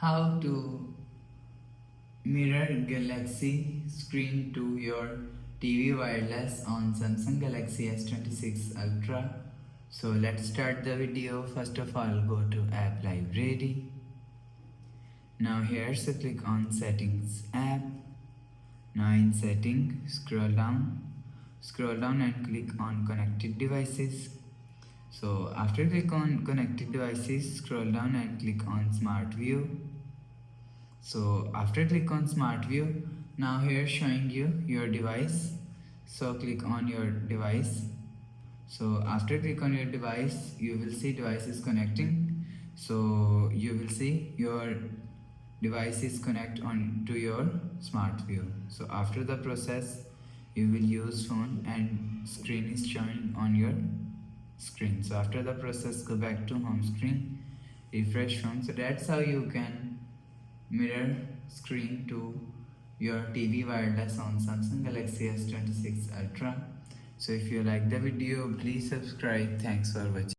How to mirror Galaxy screen to your TV wireless on Samsung Galaxy S26 Ultra. So let's start the video. First of all, go to App Library. Now here, so click on Settings App. Now in Setting, scroll down and click on Connected Devices. So after click on Connected Devices, scroll down and click on Smart View. So after click on Smart View, now here showing you your device. So click on your device. So after click on your device, you will see device is connecting. So you will see your device is connect on to your Smart View. So after the process, you will use phone and screen is showing on your screen. So after the process, go back to home screen, refresh phone. So that's how you can mirror screen to your TV wireless on Samsung Galaxy S26 Ultra. So if you like the video, please subscribe. Thanks for watching.